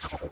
Palumbo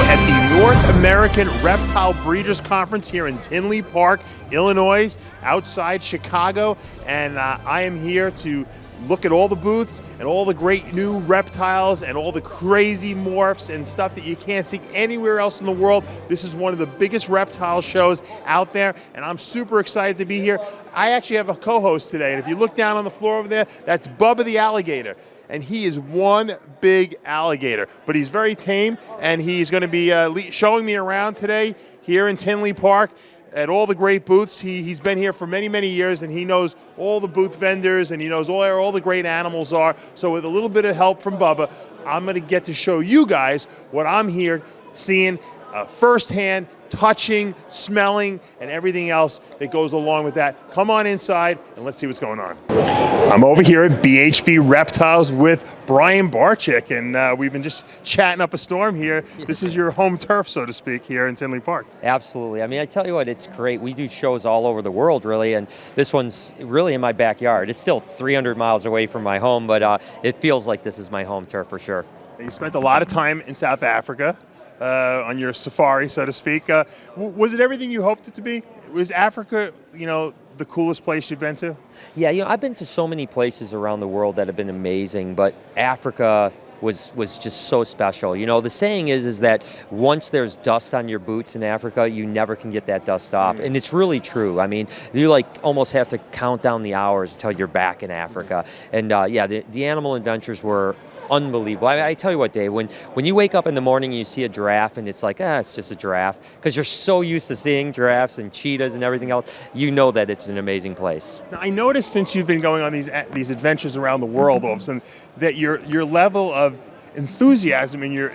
at the North American Reptile Breeders Conference here in Tinley Park, Illinois, outside Chicago, and I am here to look at all the booths and all the great new reptiles and all the crazy morphs and stuff that you can't see anywhere else in the world. This is one of the biggest reptile shows out there, and I'm super excited to be here. I actually have a co-host today, and if you look down on the floor over there, that's Bubba the alligator. And he is one big alligator, but he's very tame, and he's going to be showing me around today here in Tinley Park at all the great booths. He's been here for many, many years, and he knows all the booth vendors, and he knows where all the great animals are. So with a little bit of help from Bubba, I'm going to get to show you guys what I'm here seeing firsthand, touching, smelling, and everything else that goes along with that. Come on inside and let's see what's going on. I'm over here at BHB Reptiles with Brian Barczyk, and we've been just chatting up a storm here. This is your home turf, so to speak, here in Tinley Park. Absolutely. I mean, I tell you what, it's great. We do shows all over the world, really, and this one's really in my backyard. It's still 300 miles away from my home, but it feels like this is my home turf for sure. You spent a lot of time in South Africa. On your safari, so to speak. Was it everything you hoped it to be? Was Africa, the coolest place you've been to? Yeah, I've been to so many places around the world that have been amazing, but Africa was just so special. The saying is that once there's dust on your boots in Africa, you never can get that dust off. And it's really true. I mean, you almost have to count down the hours until you're back in Africa. And the animal adventures were unbelievable. I tell you what, Dave, when you wake up in the morning and you see a giraffe and it's like, it's just a giraffe, because you're so used to seeing giraffes and cheetahs and everything else, you know that it's an amazing place. Now, I noticed since you've been going on these adventures around the world, all of a sudden, that your level of enthusiasm in your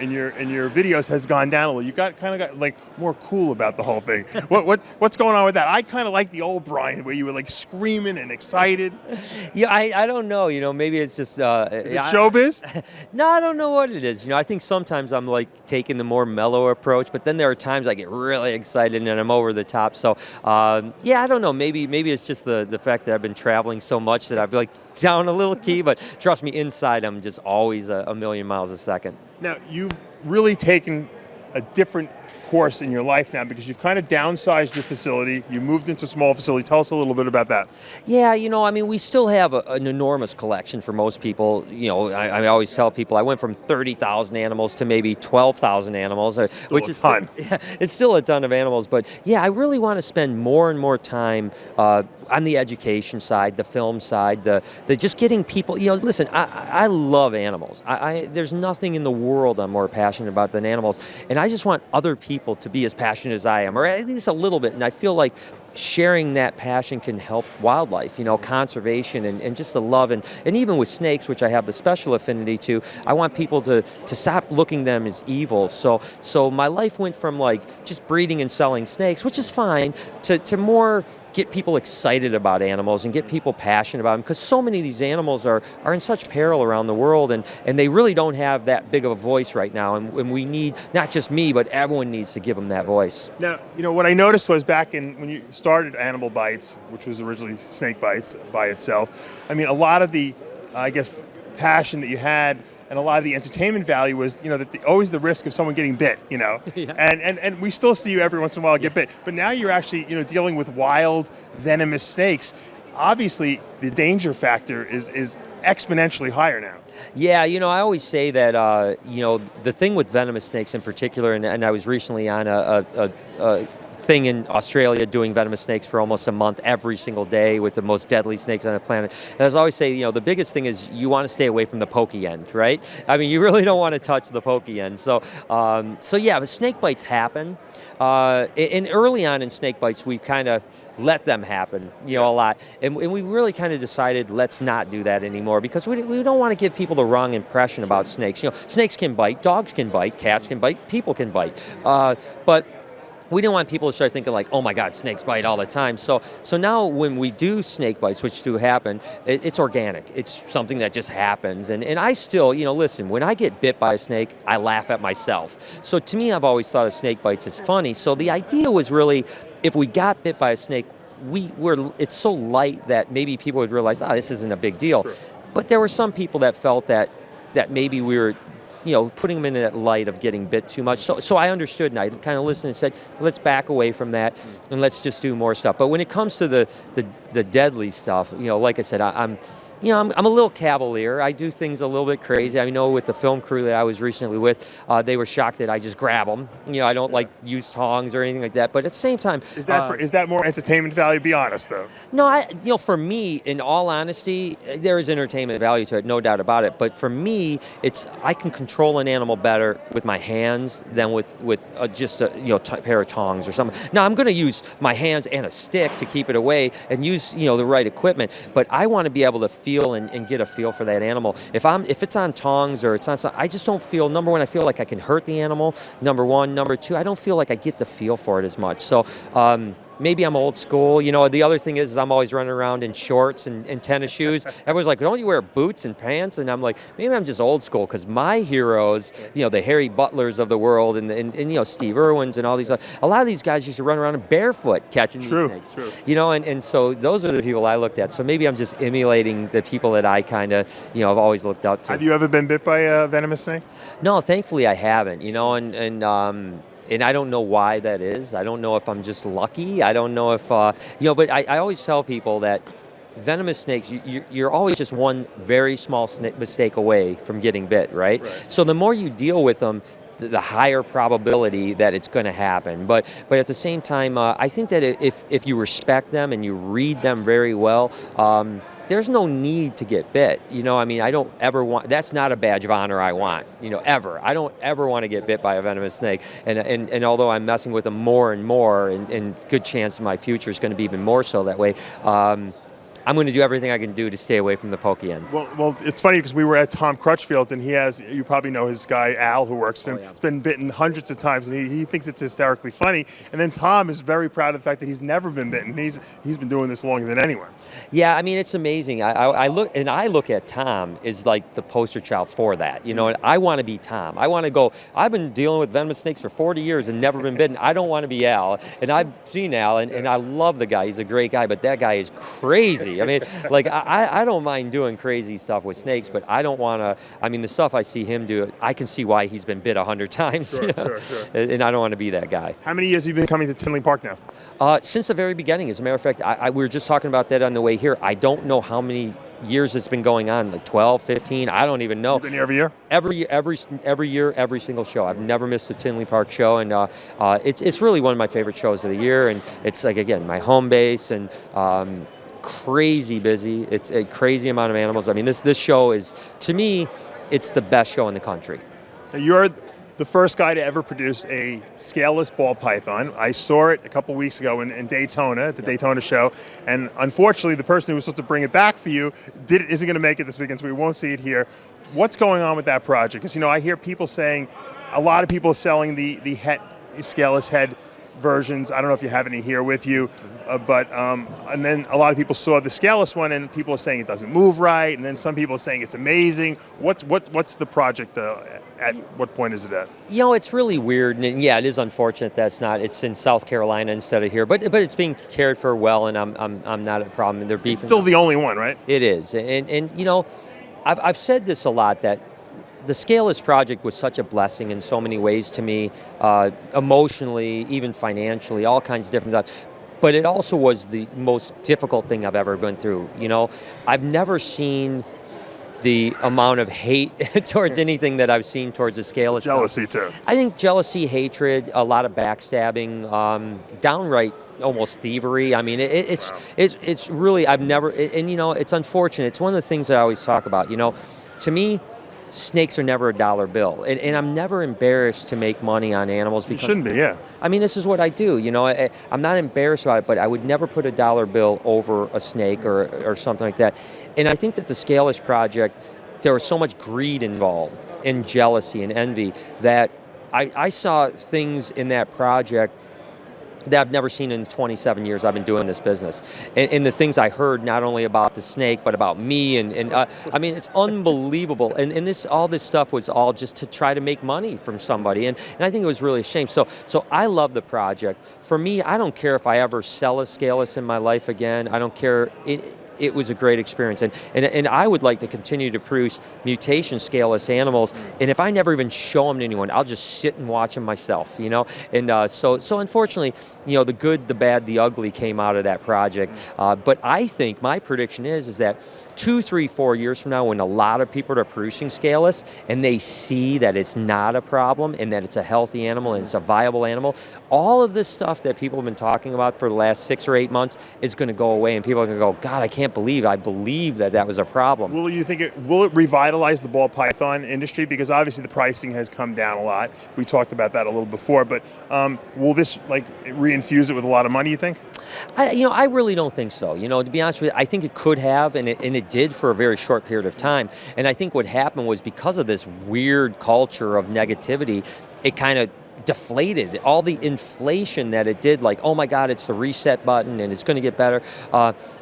videos has gone down a little. You got more cool about the whole thing. What's going on with that? I kind of like the old Brian where you were screaming and excited. Yeah, I don't know. Maybe it's just is it showbiz? No, I don't know what it is. I think sometimes I'm taking the more mellow approach, but then there are times I get really excited and I'm over the top. So I don't know. Maybe it's just the fact that I've been traveling so much that I've down a little key, but trust me, inside I'm just always a million miles a second. Now, you've really taken a different course in your life now because you've kind of downsized your facility. You moved into a small facility. Tell us a little bit about that. Yeah, we still have an enormous collection for most people. I always tell people I went from 30,000 animals to maybe 12,000 animals, which is a ton. It's still a ton of animals, but I really want to spend more and more time on the education side, the film side, the just getting people. Listen, I love animals. There's nothing in the world I'm more passionate about than animals, and I just want other people to be as passionate as I am, or at least a little bit. And I feel like sharing that passion can help wildlife, conservation and just the love. And even with snakes, which I have the special affinity to, I want people to stop looking them as evil. So my life went from just breeding and selling snakes, which is fine, to more get people excited about animals and get people passionate about them, because so many of these animals are in such peril around the world, and they really don't have that big of a voice right now, and we need, not just me, but everyone needs to give them that voice. Now, what I noticed was back when you started Animal Bites, which was originally Snakebytes by itself, I mean, a lot of the, passion that you had and a lot of the entertainment value was, that always the risk of someone getting bit, Yeah. And we still see you every once in a while get bit. But now you're actually, dealing with wild, venomous snakes. Obviously, the danger factor is exponentially higher now. Yeah, I always say that, the thing with venomous snakes in particular, and I was recently on a thing in Australia doing venomous snakes for almost a month every single day with the most deadly snakes on the planet. And as I always say, the biggest thing is you want to stay away from the pokey end, right? I mean, you really don't want to touch the pokey end. So but snake bites happen. And early on in snake bites, we kind of let them happen, a lot. And we really kind of decided let's not do that anymore, because we don't want to give people the wrong impression about snakes. Snakes can bite, dogs can bite, cats can bite, people can bite. But we didn't want people to start thinking like, oh my God, snakes bite all the time. So now when we do snake bites, which do happen, it's organic. It's something that just happens. And I still, listen, when I get bit by a snake, I laugh at myself. So to me, I've always thought of snake bites as funny. So the idea was really, if we got bit by a snake, it's so light that maybe people would realize, this isn't a big deal. Sure. But there were some people that felt that maybe we were putting them in that light of getting bit too much. So I understood, and I kind of listened and said, let's back away from that, and let's just do more stuff. But when it comes to the deadly stuff, like I said, I'm a little cavalier. I do things a little bit crazy. I know with the film crew that I was recently with, they were shocked that I just grab them. I don't like use tongs or anything like that. But at the same time, is that more entertainment value? Be honest, though. No, for me, in all honesty, there is entertainment value to it, no doubt about it. But for me, I can control an animal better with my hands than with just a pair of tongs or something. Now I'm going to use my hands and a stick to keep it away and use the right equipment. But I want to be able to feel and get a feel for that animal. If it's on tongs or it's on, I just don't feel. Number one, I feel like I can hurt the animal. Number one, number two, I don't feel like I get the feel for it as much. So. Maybe I'm old school. The other thing is I'm always running around in shorts and tennis shoes. Everyone's like, don't you wear boots and pants? And I'm like, maybe I'm just old school, because my heroes, the Harry Butlers of the world and Steve Irwins and all these, a lot of these guys used to run around barefoot catching these snakes. True. And so those are the people I looked at. So maybe I'm just emulating the people that I kind of, have always looked up to. Have you ever been bit by a venomous snake? No, thankfully I haven't, and I don't know why that is. I don't know if I'm just lucky. I don't know if, but I always tell people that venomous snakes, you're always just one very small mistake away from getting bit, right? So the more you deal with them, the higher probability that it's going to happen. But at the same time, I think that if you respect them and you read them very well, there's no need to get bit. I don't ever want, that's not a badge of honor I want, ever. I don't ever want to get bit by a venomous snake. And although I'm messing with them more and more, and good chance my future is going to be even more so that way, I'm going to do everything I can do to stay away from the pokey end. Well, it's funny because we were at Tom Crutchfield's, and you probably know his guy Al, who works for him. He's been bitten hundreds of times, and he thinks it's hysterically funny. And then Tom is very proud of the fact that he's never been bitten. He's been doing this longer than anyone. Yeah, it's amazing. I look at Tom as like the poster child for that. And I want to be Tom. I want to go. I've been dealing with venomous snakes for 40 years and never been bitten. I don't want to be Al, and I've seen Al, and I love the guy. He's a great guy, but that guy is crazy. I don't mind doing crazy stuff with snakes, but I don't want to. The stuff I see him do, I can see why he's been bit 100 times. Sure. And I don't want to be that guy. How many years have you been coming to Tinley Park now? Since the very beginning. As a matter of fact, we were just talking about that on the way here. I don't know how many years it's been going on, like 12, 15, I don't even know. You've been here every year? Every year, every single show. I've never missed a Tinley Park show, and it's really one of my favorite shows of the year, and it's like, again, my home base, and crazy busy. It's a crazy amount of animals. This show is, to me, it's the best show in the country. Now, you're the first guy to ever produce a scaleless ball python. I saw it a couple weeks ago in Daytona, at the Daytona show, and unfortunately the person who was supposed to bring it back for you isn't going to make it this weekend, so we won't see it here. What's going on with that project? Because I hear people saying, a lot of people are selling the scaleless head versions. I don't know if you have any here with you, but and then a lot of people saw the scaleless one, and people are saying it doesn't move right, and then some people are saying it's amazing. What's the project? At what point is it at? It's really weird, and yeah, it is unfortunate it's in South Carolina instead of here, but it's being cared for well, and I'm not a problem. They're beefing. It's still the only one, right? It is, and I've said this a lot, that the Scaleless project was such a blessing in so many ways to me, emotionally, even financially, all kinds of different stuff. But it also was the most difficult thing I've ever been through. I've never seen the amount of hate towards anything that I've seen towards the Scaleless. Jealousy too. I think jealousy, hatred, a lot of backstabbing, downright almost thievery. It's really, I've never, and it's unfortunate. It's one of the things that I always talk about. To me, snakes are never a dollar bill, and I'm never embarrassed to make money on animals, because you shouldn't be. Yeah. This is what I do. I'm not embarrassed about it, but I would never put a dollar bill over a snake or something like that. And I think that the Scaleless project, there was so much greed involved, and jealousy and envy, that I saw things in that project that I've never seen in 27 years I've been doing this business. And the things I heard, not only about the snake, but about me, and I mean, it's unbelievable. And all this stuff was all just to try to make money from somebody. And I think it was really a shame. So I love the project. For me, I don't care if I ever sell a Scaleless in my life again. I don't care. It was a great experience, and I would like to continue to produce mutation Scaleless animals, and if I never even show them to anyone, I'll just sit and watch them myself, you know. And so unfortunately, you know, the good, the bad, the ugly came out of that project. But I think my prediction is that 2, 3, 4 years from now, when a lot of people are producing Scaleless and they see that it's not a problem and that it's a healthy animal and it's a viable animal, all of this stuff that people have been talking about for the last 6 or 8 months is going to go away, and people are going to go, God, I believe that was a problem. Will it revitalize the ball python industry? Because obviously the pricing has come down a lot. We talked about that a little before, but will this like reinfuse it with a lot of money, you think? I really don't think so. You know, to be honest with you, I think it could have, and it did for a very short period of time. And I think what happened was, because of this weird culture of negativity, it kind of deflated all the inflation that it did. Like, oh my God, it's the reset button and it's going to get better.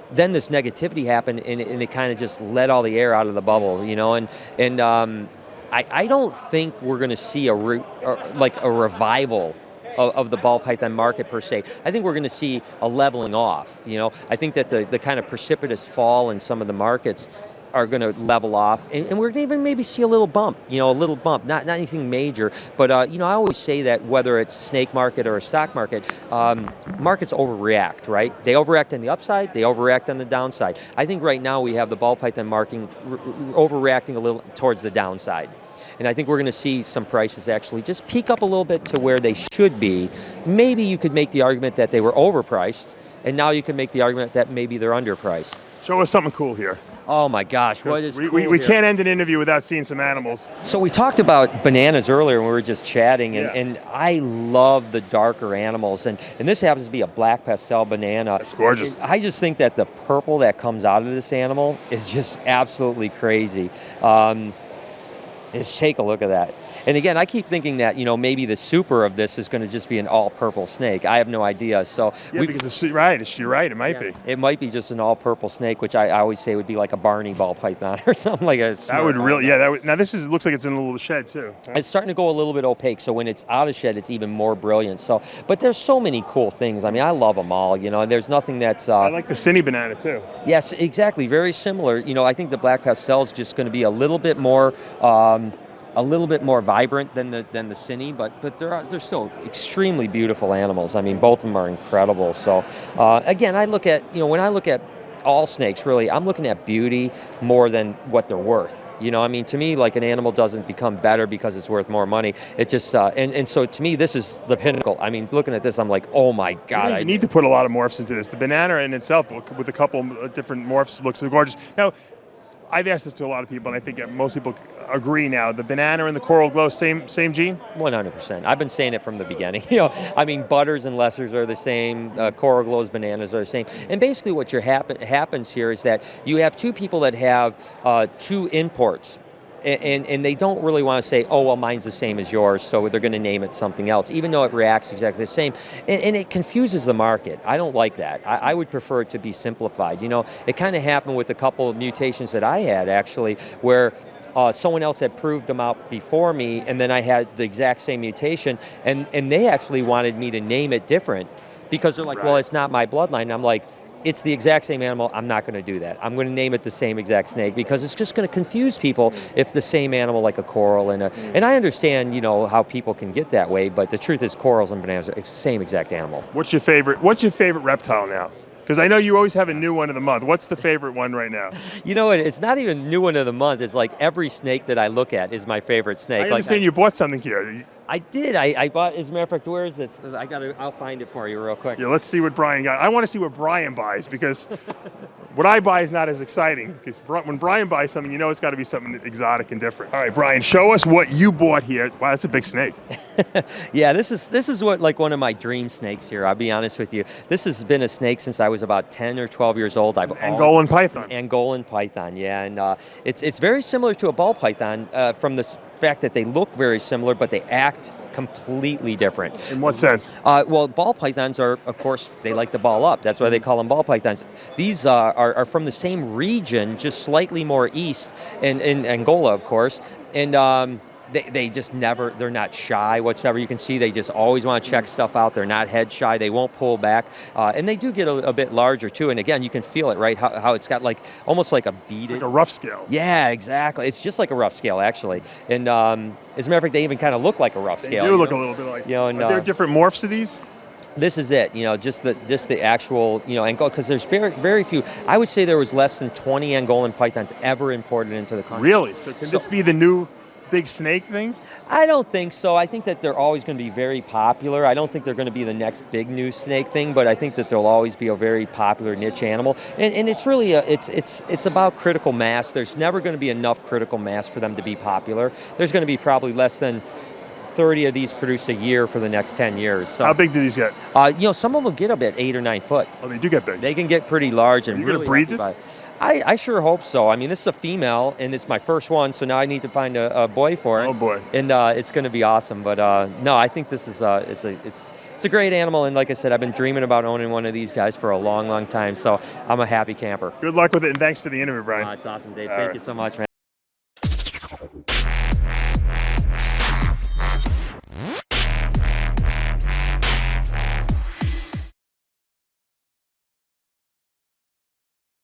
Then this negativity happened, and it kind of just let all the air out of the bubble, you know. And I don't think we're going to see a revival of the ball python market per se. I think we're going to see a leveling off. You know, I think that the kind of precipitous fall in some of the markets are going to level off, and we're going to even maybe see a little bump, not anything major, but I always say that whether it's snake market or a stock market, markets overreact, right? They overreact on the upside, they overreact on the downside. I think right now we have the ball python market overreacting a little towards the downside. And I think we're going to see some prices actually just peak up a little bit to where they should be. Maybe you could make the argument that they were overpriced, and now you can make the argument that maybe they're underpriced. Show us something cool here. Oh my gosh, what is cool we here? Can't end an interview without seeing some animals. So we talked about bananas earlier when we were just chatting, and I love the darker animals, and this happens to be a black pastel banana. It's gorgeous. I just think that the purple that comes out of this animal is just absolutely crazy. Just take a look at that. And again, I keep thinking that, maybe the super of this is going to just be an all-purple snake. I have no idea. So yeah, because you're right, it might be. It might be just an all-purple snake, which I always say would be like a Barney ball python or something like that. That would really, yeah. Now this looks like it's in a little shed too. It's starting to go a little bit opaque, so when it's out of shed, it's even more brilliant. So, but there's so many cool things. I mean, I love them all. There's nothing that's. I like the Cine banana too. Yes, exactly. Very similar. I think the black pastel is just going to be a little bit more vibrant than the Cine, but they're still extremely beautiful animals. I mean, both of them are incredible. So again, I look at when I look at all snakes, really, I'm looking at beauty more than what they're worth. To me, like, an animal doesn't become better because it's worth more money. It just and so to me, this is the pinnacle. I mean, looking at this, I'm like, oh my God! I need to put a lot of morphs into this. The banana in itself, with a couple of different morphs, looks gorgeous. Now, I've asked this to a lot of people, and I think most people agree now. The banana and the coral glow, same gene? 100%. I've been saying it from the beginning. Butters and lessers are the same. Coral glows, bananas are the same. And basically what happens here is that you have two people that have two imports. And they don't really want to say, oh, well, mine's the same as yours, so they're going to name it something else, even though it reacts exactly the same. And it confuses the market. I don't like that. I would prefer it to be simplified. It kind of happened with a couple of mutations that I had, actually, where someone else had proved them out before me, and then I had the exact same mutation, and they actually wanted me to name it different because they're like, well, it's not my bloodline. And I'm like, it's the exact same animal. I'm not going to do that. I'm going to name it the same exact snake because it's just going to confuse people if the same animal, like a coral and I understand, how people can get that way, but the truth is corals and bananas are the same exact animal. What's your favorite reptile now? Because I know you always have a new one of the month. What's the favorite one right now? You know what? It's not even new one of the month. It's like every snake that I look at is my favorite snake. I understand you bought something here. I did. I bought, as a matter of fact, where is this? I'll find it for you real quick. Yeah, let's see what Brian got. I want to see what Brian buys because what I buy is not as exciting. Because when Brian buys something, it's got to be something exotic and different. All right, Brian, show us what you bought here. Wow, that's a big snake. Yeah, this is what, like, one of my dream snakes here. I'll be honest with you. This has been a snake since I was about 10 or 12 years old. Angolan python. Angolan python, yeah, and it's very similar to a ball python from the fact that they look very similar, but they act act completely different. In what sense? Well, ball pythons are, of course, they like to ball up. That's why they call them ball pythons. These are from the same region, just slightly more east, in Angola, of course. And they just never, they're not shy whatsoever. You can see they just always want to check stuff out. They're not head shy. They won't pull back. And they do get a bit larger, too. And again, you can feel it, right? How it's got like almost like a beaded. Like a rough scale. Yeah, exactly. It's just like a rough scale, actually. And as a matter of fact, they even kind of look like a rough scale. They do look a little bit like. Are there different morphs of these? This is it, just the actual, Angola, because there's very few. I would say there was less than 20 Angolan pythons ever imported into the country. Really? So can this be the new big snake thing? I don't think so. I think that they're always going to be very popular. I don't think they're going to be the next big new snake thing, but I think that they'll always be a very popular niche animal. And it's really it's about critical mass. There's never going to be enough critical mass for them to be popular. There's going to be probably less than 30 of these produced a year for the next 10 years. So, how big do these get? Some of them get up at 8 or 9 foot. Oh, they do get big. They can get pretty large. And are you going to breed this? I sure hope so. I mean, this is a female, and it's my first one, so now I need to find a boy for it. Oh boy! And it's going to be awesome. But no, I think this is it's a great animal, and like I said, I've been dreaming about owning one of these guys for a long, long time. So I'm a happy camper. Good luck with it, and thanks for the interview, Brian. It's awesome, Dave. Thank you so much, man.